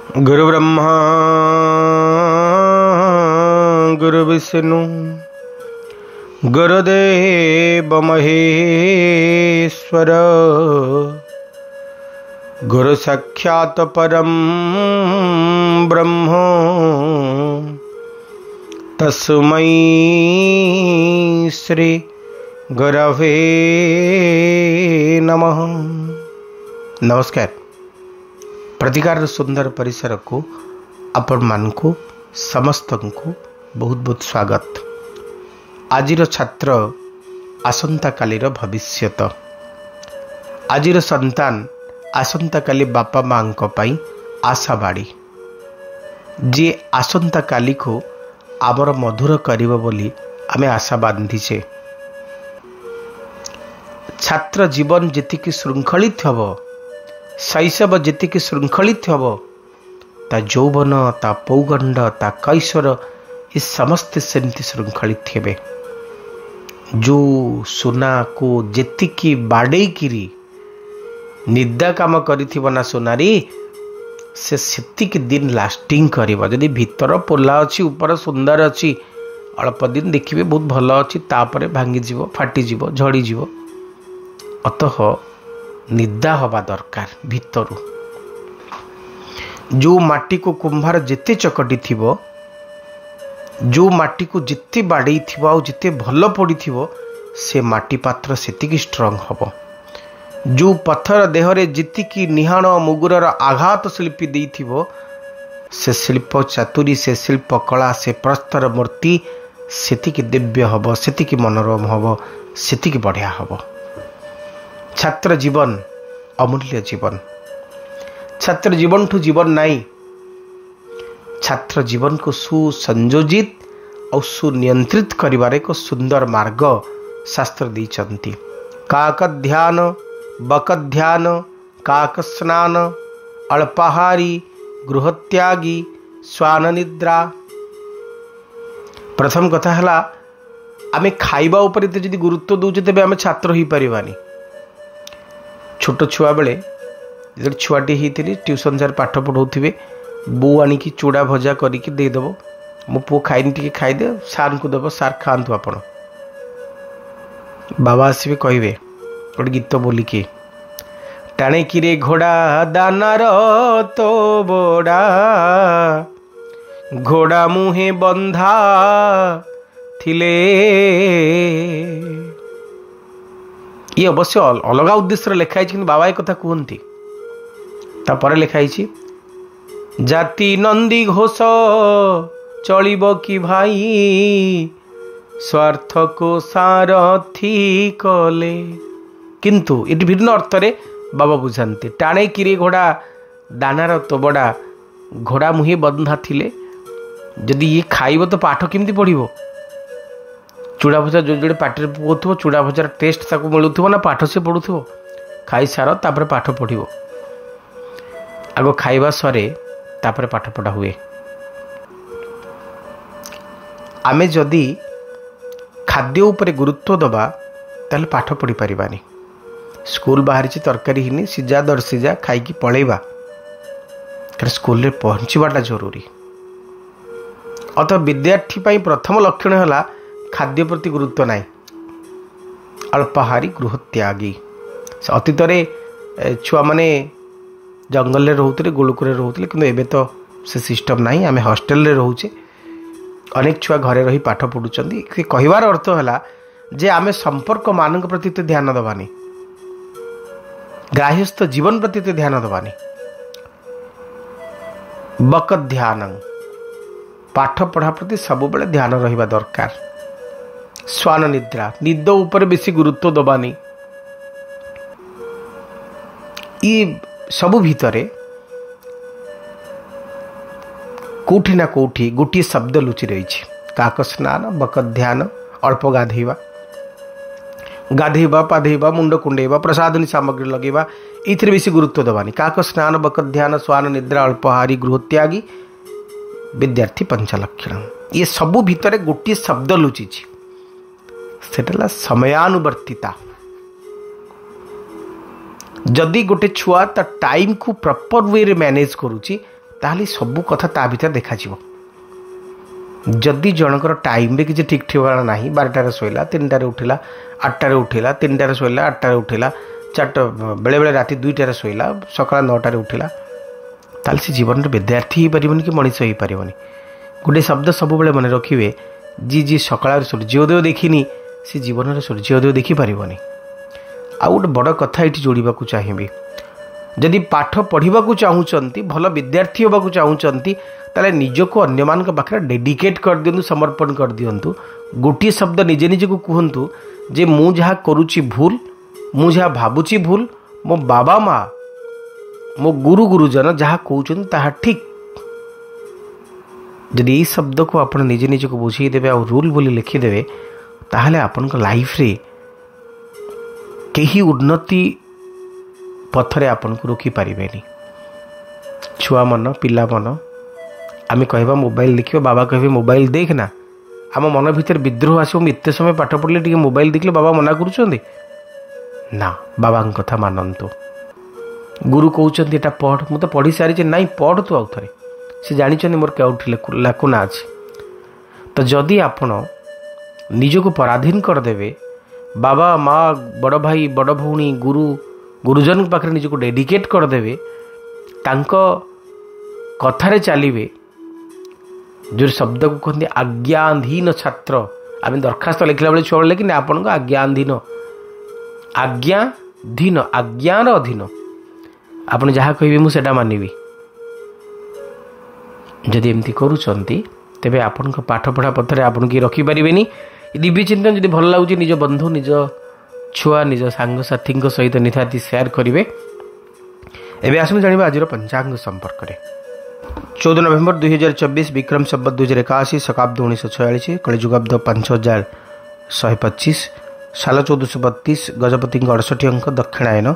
गुरु ब्रह्मा गुरु विष्णु गुरुदेव महेश्वर गुरु साक्षात् परम ब्रह्म तस्मै श्री गुरवे नमः। नमस्कार। प्रतिकार सुंदर परिसर को आपण मानकु समस्त को बहुत बहुत स्वागत। आजिर छात्र आसंता कालीर भविष्यत, आजिर संतान आसंता काली बापा माँ पाई आशाबाड़ी जी आसंता काली को आमर मधुर करिब बोली आमे आशा बांधीचे। छात्र जीवन जीतिकी श्रृंखलित हब, शैशव जीतिकी श्रृंखलित हब, ता यौवन ता पौगंड ता कैशोर ये समस्ते सेमती श्रृंखलित हेबे। जो सुना को जेतिकी बाड़ेकिरी निदा काम करिथिबो ना सुनारी से सेतिकी दिन लास्टिंग करिबो। जदि भीतर पोला अछि ऊपर सुंदर अछि अल्प दिन देखिबे बहुत भल अछि, तापरे भांगी जीवो फाटी जीवो झड़ी जीवो। अतः निदा हवा दरकार भीतरु। जो माटी को कुंभार जिते चकटी थिबो, जो माटी को जिते बाड़ई थिबो आ जिते भल पड़ी थिबो से माटी पात्र सेतिकी स्ट्रॉन्ग हबो। जो पत्थर देहरे जितिकी निहाण मुगुरर आघात शिल्पी देइथिबो से शिल्प चातुरी से शिल्प कला से प्रस्तर मूर्ति सेतिकी दिव्य हबो, सेतिकी मनोरम हबो, सेतिकी बढ़िया हबो। छात्र जीवन अमूल्य जीवन। छात्र जीवन ठू जीवन नाई। छात्र जीवन को सुसंयोजित और सुनियंत्रित करिवार एक सुंदर मार्ग शास्त्र दैछंती। काक ध्यान, बक ध्यान, काक स्नान, अल्पाहारी, गृहत्यागी, श्वान निद्रा। प्रथम कथा हला आमे खाइबा ऊपर जदि गुरुत्व दउछे तेबे आमे छात्र होई परिबानी। छोट छुआ बेले जो छुआटी होती ट्यूशन सर पाठ पढ़ाऊे, बो आणिकी चूड़ा भजा करके देदेव, मो पु खाइनी टी खाईदे सार को देव, सार खातु आप। बाबा आसवे कहे गोटे गीत बोलिकी, टाणे किरे घोड़ा दानार तो बड़ा, घोड़ा मुहे बंधा थिले। ये अवश्य अलग उद्देश्य लिखाई, कि बाबा एक कथा कहती तापर लिखाई, जाति नंदी घोष चलिब कि भाई, स्वार्थ को सारथी कले। किंतु ये भिन्न अर्थ रे बाबा बुझाते। टाणे किरे घोड़ा दानार तो बड़ा, घोड़ा मुहे बंधा थिले। जदि ये खाइब तो पाठ केमती पढ़िबो? चूड़ा भजा जो जोड़े पाटे पकाउथो, चूड़ा भजार टेस्ट ताको मिलुथो ना पाठ से पढ़ुथो। खाई सार तापर पाठ पढ़िबो। आगो खाइबा सरे तापर पाठ पढ़ा हुए। आमे जदि खाद्य उपरे गुरुत्व दबा ताले पाठ पढ़ी परिबानी। स्कूल बाहरी तरकारी हिनी सिजा दर सिजा खाई पलैबा, कारण स्कूल रे पहुँचवाटा जरूरी। अतः विद्यार्थी पाई प्रथम लक्षण है खाद्य प्रति गुरुत्व नाई। अल्पाहारी गृहत्यागी। अतीत छुआ मैंने जंगल रोते, गुलुकुरे रोते, कि एबे तो से सिस्टम नहीं। आम हॉस्टेल रे रोचे, अनेक छुआ घरे रही पाठ पढ़ुचंदी। कहवार अर्थ है जे आमे संपर्क मान प्रति तो ध्यान दबानी, ग्राह्यस्थ जीवन प्रति तो ध्यान दबानी। बक ध्यान, पाठ पढ़ा प्रति सब बेले ध्यान रहिबा दरकार। श्वान निद्रा, निद ऊपर बेसी गुरुत्व दबानी। ये सबु भितरे कोठी ना कोठी गोटे शब्द लुचि रही। काक स्नान, बक ध्यान, अल्प गाधेवा, गाधेवा पाधेवा, मुंड कुंडेवा, प्रसाधनी सामग्री लगेवा, इथिरे बेसी गुरुत्व दबानी। काक स्नान, बक ध्यान, श्वान निद्रा, अल्पाहारी, गृहत्यागी, विद्यार्थी पंचलक्षण। ये सबु भितरे गोटे शब्द लुचि, सेटा समयानुवर्तिता। जदि गोटे छुआ ता टाइम को प्रॉपर वे रे मैनेज करुची ताहले सबू कथा ता भीतर देखा जदि जनकर टाइम रे किसी ठीक ठिकाना ना 12टार शोला 3टार उठिला 8टार उठिला 3टार शोला 8टार उठिला 4टा बेले बेले राति 2टार शोला सकाळ 9टार उठिला ताल से जीवन रे विद्यार्थी ही परिबनी कि मनीष ही परिबनी। गोटे शब्द सब बेले मन रखिए जी सकाळ सूर्योदय देखिनी से जीवन रे सूर्योदय देखि परिबनी। आ गोटे बड़ कथा ये जोड़ा चाहिए जदि पाठ पढ़ा चाहूँगी भल विद्यार्थी होगा चाहूँगी ताले निजको अन्य मान पाखे डेडिकेट कर दिंतु समर्पण कर दिंतु। गोटे शब्द निजे निजे को कहतु जे मु जहाँ करुच्ची भूल मु जहाँ भावुची भूल मो बाबा माँ मो गुरु गुरुजन जहाँ कहते ताहा ठीक। जदि यही शब्द को आप निजे निजे को बुझेदेवे आ रूल बोली लिखिदेवे ताहले आपन लाइफ रे कहीं उन्नति पथरे आपन को रोकी पारिबेनी। छुआ मन पिला मन आमे कहबा मोबाइल देखियो बाबा कहबे मोबाइल देखना आम मन भीतर विद्रोह आसो एत समय पाठ पढ़ले टिके मोबाइल देखले बाबा मना करूछंदी ना बाबा कथा मानंतु। गुरु कहउछंदी एटा पढ़ मु तो पढ़ी सारी नाई पढ़ तू आउ थरे से जानिछंदी मोर केउठी लाकुना अछि। तो जदि आपण निजको पराधीन कर देवे बाबा माँ बड़ भाई बड़ भौणी गुरु गुरुजन पाखे निजको डेडिकेट करदेवे तांको कथारे चलिए जो शब्द को कहते आज्ञाधीन छात्र आम दरखास्त लिखला बेले छुआ लेकिन आपण आज्ञाधीन आज्ञाधीन आज्ञार अधीन आपन जहाँ कहे मुझे मानवी। जदि एमती करुँच तेरे आपण पाठ पढ़ा पथरे आपन की रखिपारे दिव्य चिंतन जब भल लगुच निज बंधु निज छुआ निज सांगसाथी सहित निहाती सेयार करेंगे। एवं आसू जाना आज पंचांग संपर्क में 14 नवेम्बर 2024 विक्रम संवत 2081 शकाब्द 1946 कलिजुगाब्द 5125 साल 1432 गजपति 68 अंक दक्षिणायन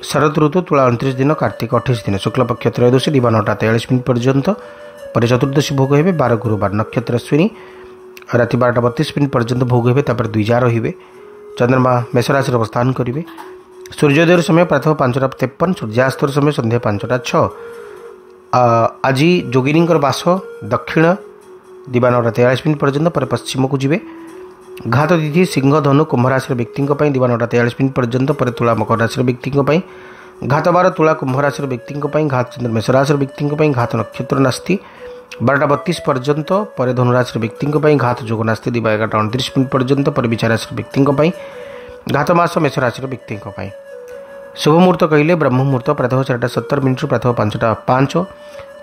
शरद ऋतु तुला 29 दिन कार्तिक 28 दिन शुक्लपक्ष त्रयोदशी दिवा 9टा 43 मिनिट पर्यंत पर चतुर्दशी भोग हे 12 गुरुवार नक्षत्र अश्विनी राति 12टा 32 मिनिट पर्यंत भोग हे तापर द्विजा रे चंद्रमा मेष राशि अवस्थान करेंगे। सूर्योदय समय प्रातः 5टा 53 सूर्यास्त समय संध्या 5टा 6। आज जोगिनी बास दक्षिण दिवा 9टा 43 मिनिट पर्यंत पर पश्चिम को जीवे। घात तिथि सिंह धनु कुंभ राशि व्यक्ति दिवा 9टा 43 मिनिट पर्यंत पर तुला मकर राशि व्यक्ति घात 12 तुला कुंभ राशि व्यक्ति घात चंद्र मेष राशि व्यक्ति घात नक्षत्र नास्ति 12टा 32 पर्यंत पर धनुराशि व्यक्ति घात जोग नास्ति दिवा 11टा 29 मिनिट पर्यंत पर विचार राशि व्यक्ति घात मास मेष राशि व्यक्ति शुभ मुहूर्त कहले ब्रह्म मुहूर्त प्रातः 4टा 17 मिनिट प्रातः 5टा 5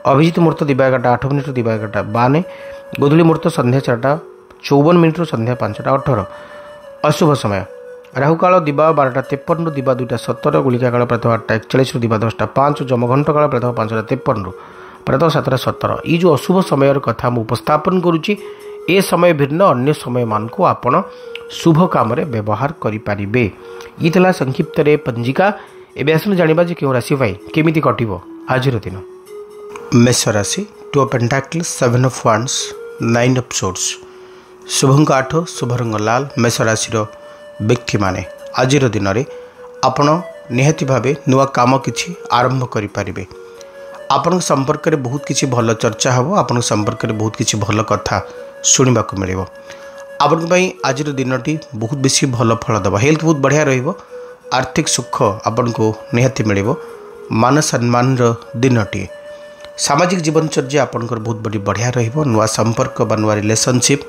अभिजित मुहूर्त दिवा 11टा 8 मिनिट दिवा 11टा 52 गोधूली मुहूर्त संध्या 4टा 54 मिनिट संध्या 5टा 18 अशुभ समय राहुकाल दिवा 12टा 53 दिवा 2टा 17 गुलिका काल प्रातः 8टा 41 दिवा 10टा 5 जमघंट काल प्रातः 5टा 53 प्रातः 7टा 17 ये जो अशुभ समय कथा मुझे उपस्थापन करुच्ची ए समय भिन्न अन्य समय मान को आपण शुभ काम रे व्यवहार करें। ये थला संक्षिप्त रे पंजिका। एबे आसन जानिबा जे क्यों राशि पाई केमिति कटिबो आजिर दिन। मेष राशि 2 of pentacles 7 of wands 9 of swords शुभ अंक 8 शुभ रंग लाल। मेष राशि व्यक्ति माने आजिर दिन रे आपण निहाती भावे नुआ काम किछि आरंभ करि परिबे। आपण संपर्क में बहुत किसी भल चर्चा हम आपण संपर्क में बहुत किसी भल कथा शुणा मिल आपण आज दिन बहुत बेसी भल फल दबा हेल्थ बहुत बढ़िया रहिबो आर्थिक सुख आपण को निहाती मिल मान सम्मान दिनटी सामाजिक जीवनचर्या आपंकर बहुत बड़ी बढ़िया रहिबो नुआ संपर्क बा नुआ रिलेशनशिप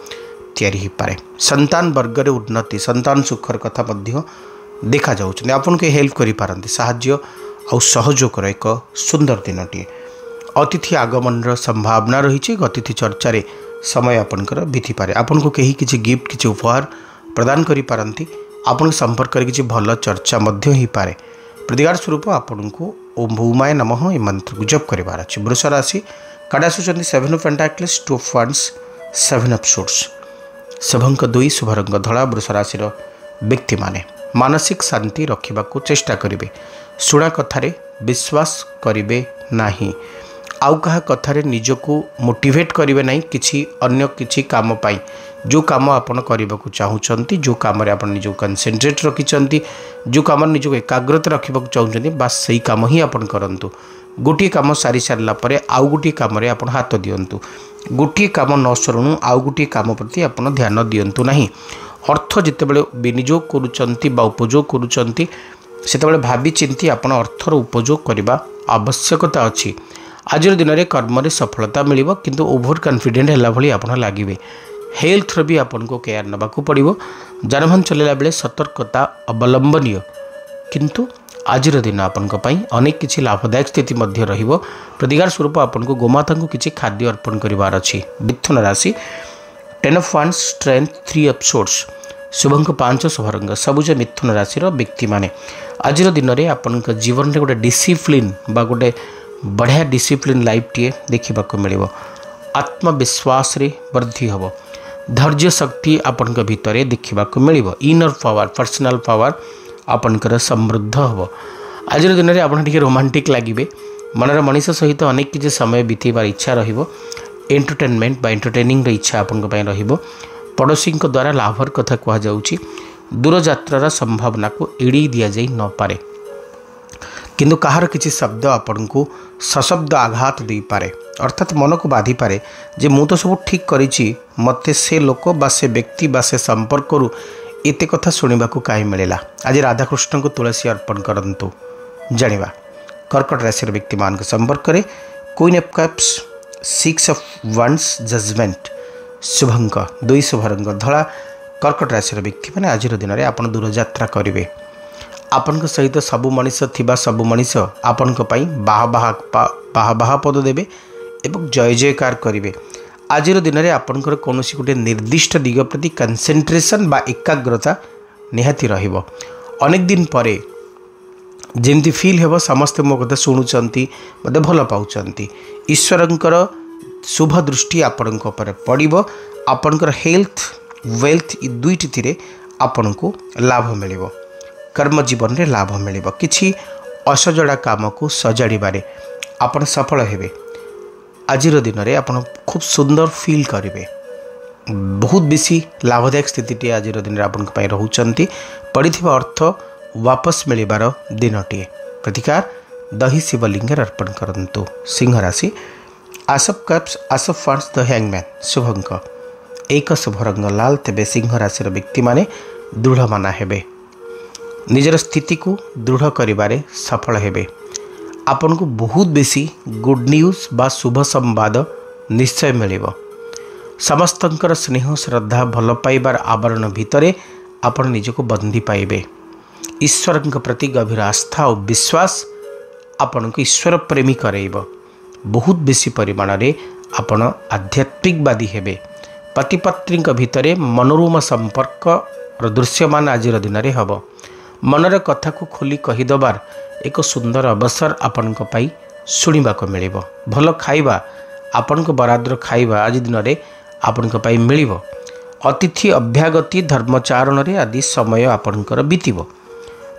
तैयारी हो पारे। संतान वर्ग रे उन्नति संतान सुखर कथा मध्य देखा जाउछ आपन के हेल्प करि पारंती साहाय्य और सहयोग एक सुंदर दिनटी। अतिथि आगमन संभावना रही अतिथि चर्चा रे समय आपनकर बीती पारे आपन को कहीं किसी गिफ्ट किसी उपहार प्रदान करि पारंती आपन संपर्क रे किसी भल चर्चा मध्य ही पारे। प्रतिकार स्वरूप आपन को ओम भूमाय नमः ये मंत्र को जप करिवार अछि। वृष राशि काडा सुचंदी 7 of pentacles 2 of wands 7 of swords शुभ अंक 2 शुभ रंग धला। वृष राशि व्यक्ति माने मानसिक शांति रखा चेष्टा करेंगे। शुणा कथारे विश्वास करेंगे नहीं आउ कहा कथारे निजको मोटिवेट करेंगे नहीं किसी अन्य किसी काम पाई जो काम आपन करने को चाहूँगी जो कम आप निज कनसेंट्रेट रखिंट जो कम निज एकाग्रता रखा चाहते बास सही कम ही आपन करंतु गोटे कम सारी सारा पर आउ गोटे कम आप हाथ दिंतु गोटे कम न सरुणु आउ गोटे कम प्रति आप ध्यान दिंतु ना अर्थ जितेबाला विनियोग करुँच उपयोग करुँच से भावी चिंती आप अर्थर उपयोग करने आवश्यकता अच्छी। आज दिन में कर्म में सफलता मिल किंतु ओभर कॉन्फिडेंट है भाई आप लगे। हेल्थ भी आपको केयर नवाक पड़ो। जानवाहन चलला बेले सतर्कता अवलंबनीय किंतु आज दिन आपंपाई अनेक किसी लाभदायक स्थिति प्रतिकार स्वरूप आपको गोमाता को किसी खाद्य अर्पण करार अच्छी। मिथुन राशि 10 of Wands strength 3 of Swords शुभंक 5 Shubhrang सबुज मिथुन राशि व्यक्ति माने आज दिन में आपण जीवन में गोटे डिसिप्लिन बा गोटे बढ़िया डिसिप्लिन लाइफ टे देखा मिल। आत्मविश्वास वृद्धि हम धैर्य शक्ति आपण भितर देखा मिल। इनर पावर पर्सनल पावर आपणकर समृद्ध हम। आज दिन में आप रोमांटिक लगे मनर मनीष सहित अनेक किसी समय बीतेबार इच्छा एंटरटेनमेंट बा एंटरटेनिंग इच्छा आपंप पड़ोशी द्वारा लाभर कथा कहुच्छी। दूर यात्रार संभावना को एड़ी दि जाई न पारे किंतु कहार किसी शब्द आपण को सशब्द आघात दे पारे अर्थात मन को बाधि पारे जे मु तो सब ठीक करिछि मते से लोक बा से व्यक्ति बा से संपर्क रु एते कथा सुनिबा को काई मिलेला। आज राधाकृष्ण को तुलसी अर्पण करंतु जानिबा। कर्कट राशि व्यक्ति मान संपर्क में queen of cups 6 of Wands judgement शुभंक 2 शुभरंग धला। कर्कट राशि व्यक्ति मैंने आज दिन में आप दूर यात्रा करेंगे। आपण सहित सबु मनीष थिबा सबु मनीष आपण बाहा बाहा पद देवे एवं जय जयकार करेंगे। आज दिन में आपणकर कौन गोटे निर्दिष्ट दिग प्रति कंसेंट्रेशन बा एकाग्रता निहाती रहिबो। अनेक दिन परे जेमती फील हेबो समस्ते मो कथा शुणुचंती मते भल पाउचंती। ईश्वरंकर शुभ दृष्टि आपणक पर पड़िबो। आपणकर हेल्थ वेल्थ ई दुईटी थिरे आपणको लाभ मिलिबो। कर्म जीवन रे लाभ मिलिबो। किछि असजड़ा काम को सजाड़िबारे आपण सफल हेबे। आज दिन में आप खूब सुंदर फील करेंगे। बहुत बेसी लाभदायक स्थिति आज दिन में आप रोचंती। पड़ी अर्थ वापस मिलबार दिनटीए। प्रतिकार दही शिवलिंग अर्पण करंतु। सिंह राशि ace of cups ace of wands the hangman शुभंक 1 शुभरंग लाल। तेबे सिंह राशि व्यक्ति माने दृढ़ माना हेबे। निजर स्थिति को दृढ़ करिबारे सफल हेबे। आपन को बहुत बेसी गुड न्यूज बा शुभ संवाद निश्चय मिलिबो। समस्तंकर स्नेह श्रद्धा भल पाइबार आवरण भितरे आपण निजको बंदी पाइबे। ईश्वर प्रति गभीर आस्था और विश्वास आपण को ईश्वर प्रेमी करइबो। बहुत बेसी परिमाण रे आपण आध्यात्मिकवादी हेबे। पति पत्नी भितरे मनोरम संपर्क दृश्यमान आज दिन में हम। मनर कथा को खोली कहीदबार एक सुंदर अवसर आपण शुणा को मिल। भल खाइबा आपण बराद्र खाइबा आज दिन में आपण मिल। अतिथि अभ्यागति धर्मचारण रे आदि समय आपणकर बीतब।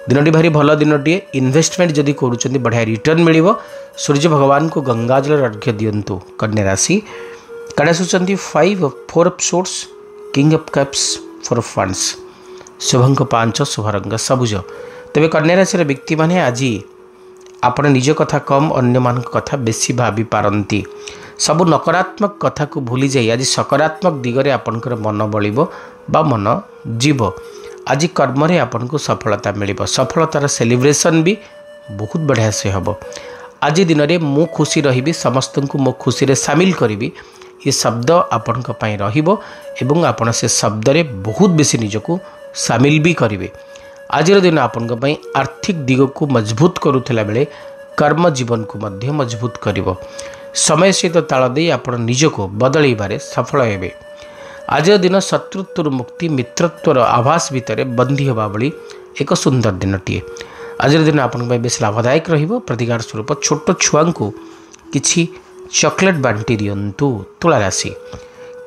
दिनटी भारी भल दिनटे। इन्वेस्टमेंट जदि करूँ बढ़िया रिटर्न मिल। सूर्य भगवान को गंगाजल अर्घ्य दिंतु। कन्या राशि कड़ा सूचंती 4 of Swords king of cups 4 of Wands शुभंक 5 Shubhrang सबुज। तेरे कन्या राशि व्यक्ति माने आज आपण निज कथा कम अन्य मान कथा बेसी भावी पारंती। सबु नकारात्मक कथा को भूली जाई आज सकारात्मक दिगरे आपणकर मन बलिबो बा मन जीव। आज कर्म रे आपनको सफलता मिलिबो। सफलतार सेलिब्रेशन भी बहुत बढ़िया से हबो। आज दिन में मु खुशी रही समस्त को मो खुशी रे शामिल करी ये शब्द आपण रहिबो एवं आपण से शब्द रे बहुत बेसी निजको शामिल भी करेंगे। आज दिन आपण आर्थिक दिग को मजबूत करुला बेले कर्म जीवन को मध्य मजबूत करिवो। समय सहित ताल दे आपण निजको बदलैबारे सफल हेबे। आज दिन शत्रुत्व मुक्ति मित्रत्वर आभास भितर बंदी होगा भली एक सुंदर दिनटीए। आज दिन आपण बेस लाभदायक रहिबो। प्रतिकार स्वरूप छोट छुआ को किछि चॉकलेट बांटी दियंतु। तुला राशि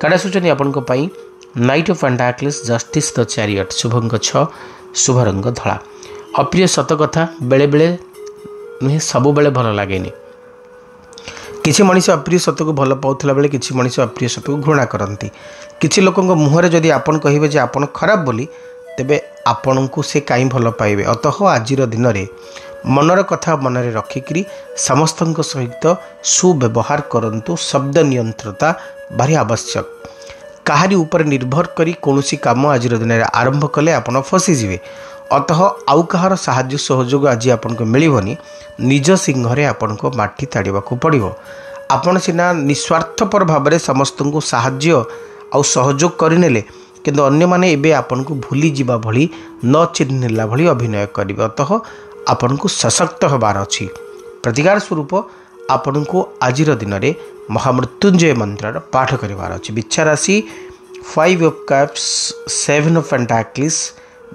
काड़ा सूचनी आपण knight of pentacles justice the chariot शुभंक 6 शुभरंग धला। अप्रिय सत कथा बेले बेले नुहे सबु बेले भल लागेनी। किछि मनीष अप्रिय सत को भल पाउथला बेले किछि मनीष अप्रिय सत को घृणा करती। किछि लोकंग मुहरे जदि आपण कहिबे जे आपण खराब बोली तेबे आपण को से काई भल पाइबे। अतः आज दिन में मनर कथा मनरे रखिकी समस्त सहित सुव्यवहार करंतु। शब्द नियंत्रता भारी आवश्यक। काहारी ऊपर निर्भर करी कौनसी काम आज दिन में आरंभ कले आपन फसीजे। अतः आउ कहार साहाय्य सहयोग आज आपन को मिलनी। निज सिंहरे आपन को माटी ताड़ा पड़ो। आपण सीना निस्वार्थपर भाव में समस्त को साहाय्य आउ सहयोग करने किंतु अन्य माने एबे आपन को भूली जीवा भली न चिन्हला भली अभिनय करिवे। अतः आपन को सशक्त होबार अछि। प्रतिकार स्वरूप आपन को आज दिन में महामृत्युंजय मंत्र पाठ करिवार अछि। बिच्छा राशि 5 of cups 7 of pentacles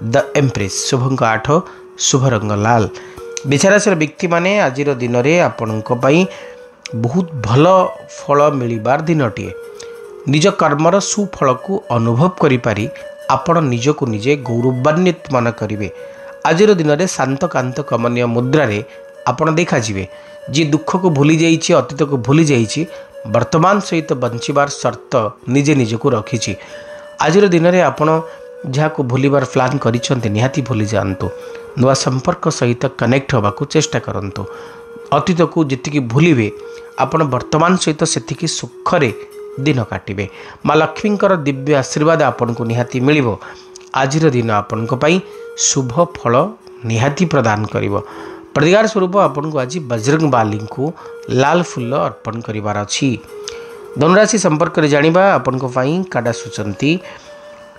the empress शुभंक 8 शुभ रंग लाल। बिच्छा राशि व्यक्ति माने आज दिन में आपन को पई बहुत भल फल मिलिबार दिनटीए। निज कर्मर सुफल को अनुभव करि पारि आपण निजको निजे गौरवान्वित मन करिवे। आज दिन में शांत कांत कमनीय मुद्रा आपण देखा जीवे। जी दुख को भूली जाइए, अतीत को भूली जाइए, वर्तमान सहित बंचिबार शर्त निजे निजको रखी। आज दिन में आपण जहाँ को भूलिबार प्लान करिसेंते निहाती भूली जातु। नुआ संपर्क सहित कनेक्ट होगा चेष्टा करंतु। अतीत को जी भूलिवे आपण वर्तमान सहित से सुखरे दिन काटिबे। माँ लक्ष्मींकर दिव्य आशीर्वाद आपन को निहाती मिलिबो। आज दिन आपन को पई शुभ फल निहाती प्रदान करिवो। प्रतिकार स्वरूप आपन को आज बजरंग बाली को लाल फूल अर्पण करिवार अछि। धनुराशि संपर्क रे जानिबा आपन को पई काडा सुचंती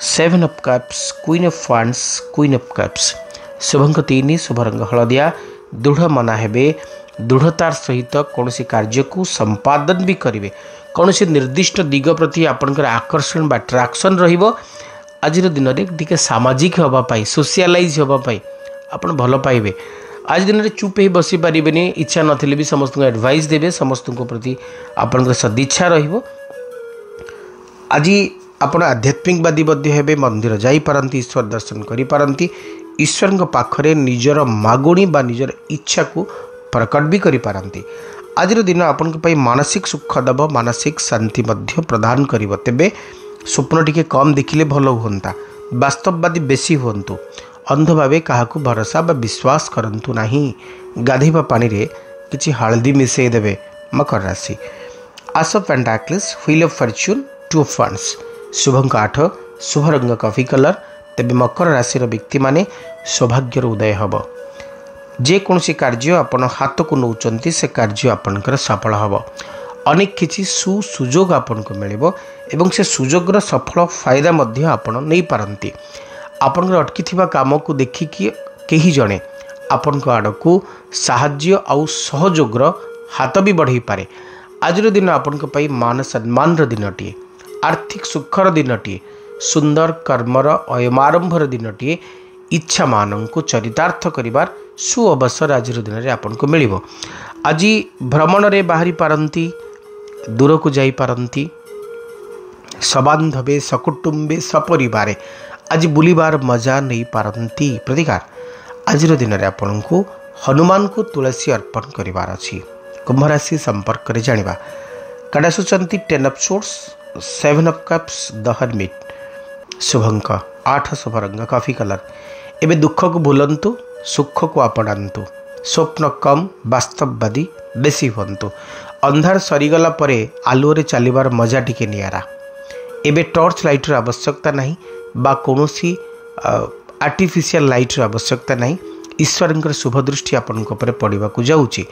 7 of cups queen of wands queen of cups शुभंक 3 शुभ रंग हलदिया। दृढ़ मना हेबे। दृढ़तार सहित कौन कार्य को संपादन भी करेंगे। कौन निर्दिष्ट दिग प्रति आपंकर आकर्षण बा अट्राक्शन रहिबो। आज दिन में टी सामाजिक हाँपाई सोशियालाइज हाँपाई आप भल पाइबे। आज दिन में चुप ही बसी पारे। इच्छा नथिले भी समस्त को एडवाइस देवे। समस्त प्रति आपंकर सदिच्छा रहिबो। आज आपण आध्यात्मिकवादी बद्ध हेबे। मंदिर जाई पारंती, ईश्वर दर्शन करि पारंती। ईश्वर पाखरे निजर मागुणी बा निजर इच्छा को प्रकट भी करि पारंती। आज दिन आपन को मानसिक सुख दब, मानसिक शांति मध्य प्रदान करिवो। तेबे स्वप्न टिके कम देखिले भल हुंता। वास्तववादी बेसी हुंतु। अंध भावे काहाकू भरोसा बा विश्वास करंतु नाही। गाधेबा पानी रे किछि हल्दी मिसई देबे। मकर राशि ace of pentacles wheel of fortune 2 of wands शुभंक 8 शुभ रंग कॉफी कलर। तेबे मकर राशि व्यक्ति माने सौभाग्यर उदय हब। जे कौन कार्य आपण हाथ को नौचंती से कार्य आपणकर सफल हम। अनेक किसी सुसुजोग आपन को मिलिबो एवं से सुजोगर सफल फायदा मध्य आपण नहीं पारंती। आपन अटकी थिबा काम को देखिकी केही जणे आपन को आड़ को साहाय्य आउ सहयोगर हाथ भी बढ़ई पारे। आज दिन आपन को पई मान सम्मान दिनटीए। आर्थिक सुखर दिनटीए। सुंदर कर्मर अयमारंभर दिनटीए। इच्छा मान को चरितार्थ करिवार सु अवसर आज दिन में आपन को मिलिबो। आज भ्रमण रे बाहरी पारंती, दूर को जाई पारंती। सबांधवे सकुटुंबे सपरिवारे आज बुलिबार मजा नहीं पारंती। प्रतिकार आज दिन में आपन को हनुमान को तुलसी अर्पण करिवार अछि। कुंभ राशि संपर्क रे जानिबा काडा सुचंती 10 of swords 7 of cups the hermit शुभंक 8 शुभ रंग कॉफी कलर। एबे दुख को भूलंतु, सुख को आपणांतु। स्वप्न कम, वास्तववादी बेसी हुंतु। अंधार सरीगला परे आलुओरे चलिबार मजा टिके नियारा। एबे टॉर्च लाइटर आवश्यकता नहीं बा कौनसी आर्टिफिशियल लाइटर आवश्यकता नहीं। ईश्वर शुभ दृष्टि आपन ऊपर पड़वा जाऊँगी।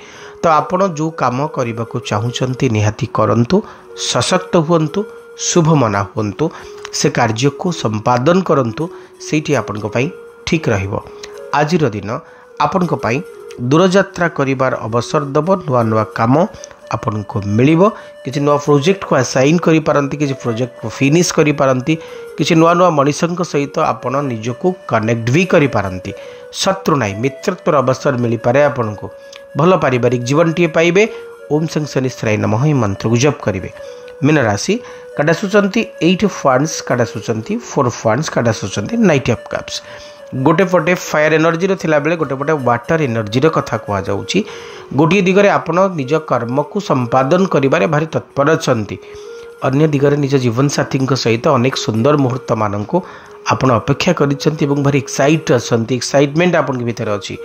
तो आपण जो काम करने को चाहूँगी निहाती करंतु। सशक्त हुंतु, शुभ मना हुंतु। से कार्य को संपादन करंतु। सेठी आपन को पई ठीक रहिबो। आज दिन आपण को पई दूरयात्रा करिबार अवसर दब। नुआ नुआ काम आपन को मिलिबो। किछि नुआ प्रोजेक्ट को असाइन करि पारंती, किछि प्रोजेक्ट को फिनिश करि पारंती, किछि नुआ नुआ मनीषक सहित आपण निजको कनेक्ट भी करि पारंती। शत्रु नाई मित्रत्वर अवसर मिली पारे। आपन को भल पारिवारिक जीवन टीए पाइबे। ओम शं शनिश्चराय नमः मंत्र को जप करिवे। मीन राशि काडा सुचंती 8 ऑफ वांड्स काडा सुचंती 4 ऑफ वांड्स काडा सुचंती नाइट ऑफ कप्स। गोटे पटे फायर एनर्जी थिला बेले गोटे पटे वाटर एनर्जी कथा कह जाउची। गोटे दिगरे आपण निज कर्म को संपादन करिबारे भारी तत्पर अछंती। अन्य दिगरे निज जीवन साथी सहित अनेक सुंदर मुहूर्त मान को आपण अपेक्षा करिसेंती एवं भारी एक्साइट अछंती। एक्साइटमेंट आपण के भीतर अछि।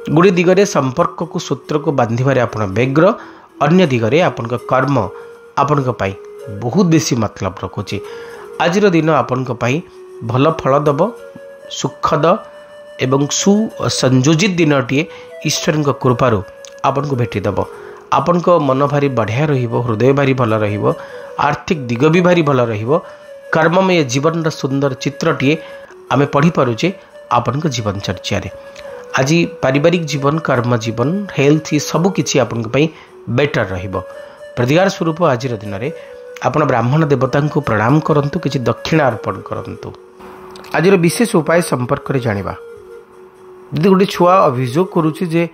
गोटे दिगरे संपर्क को सूत्र को बांधिबारे आपण व्यग्र, अन्य दिगरे आपण कर्म आपण बहुत बेसी मतलब रखुची। आज दिन आपण भल फल दब, सुखद एवं सुसंयोजित दिनटीए ईश्वर कृपार आपण को भेटिदेव। आपण मन भारी बढ़िया रहिबो, हृदय भारी भल रहिबो, आर्थिक दिग भी भारी भल रहिबो। कर्ममय जीवन सुंदर चित्रटीए आमे पढ़ी पारुचे आपण जीवन चर्चा रे। आज पारिवारिक जीवन, कर्म जीवन, हेल्थ सब किछि आपण बेटर रहिबो। प्रतिकार स्वरूप आज दिन में आपण ब्राह्मण देवता को प्रणाम करंतु, किछि दक्षिणा अर्पण करंतु। आज विशेष उपाय संपर्क में जानिबा। यदि गोटे छुआ अभियोग करुच्ची जे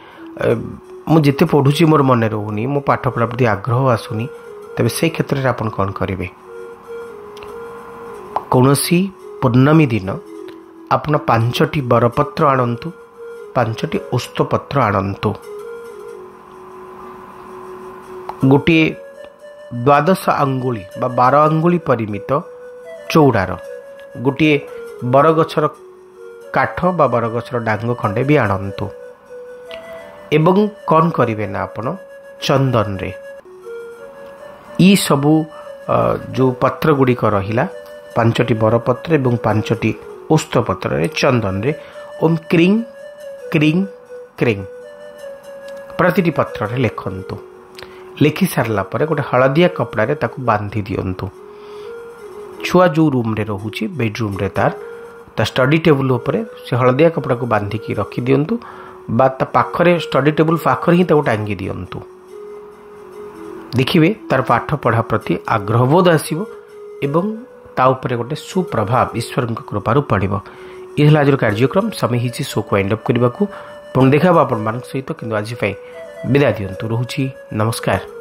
मुझे पढ़ुची मोर मन रोनी, मो पाठ पढ़ा प्रति आग्रह आसुनी, तेज से क्षेत्र में आप कौन करेंगे? कौनसी पूर्णमी दिन आपण 5टी बरपत्र आणंतु, 5टी ओस्तपत्र आणंतु। गोटे 12 आंगुली बा 12 आंगुली परिमित चौड़ार गोटे बरगछर काठ बा बरगछर डांग खंडे भी आणंतु। एवं कौन करिवे ना आपण चंदन रे ई सबू जो पत्र गुड़िक रहिला 5टी बरपत्र एवं 5टी ओस्तपत्र रे चंदन रे ओम क्रिंग क्रिंग क्रिंग प्रतिटी पत्र रे लिखंतु। लिखि सारला परे गोटे हलदिया कपड़ा रे ताकू बांधी दियंतु। छुआ जो रूम रे रहुची बेडरूम रे तार स्टडी टेबुल उपरे से हलदिया कपड़ा को बांधिकी रखी दियंतु, बा ता पाखरे स्टडी टेबुल पाखरे ही ताकू टांगी दियंतु। देखिए तार पाठ पढ़ा प्रति आग्रह बोध आसीबो एवं ता उपरे गोटे सुप्रभाव ईश्वर कृपारू पड़िबो। यह आज कार्यक्रम समय ही शो को एंड अप करने को पुणी देखा आपण मान सहित, किंतु आज विदाय दियंतु। रहुची नमस्कार।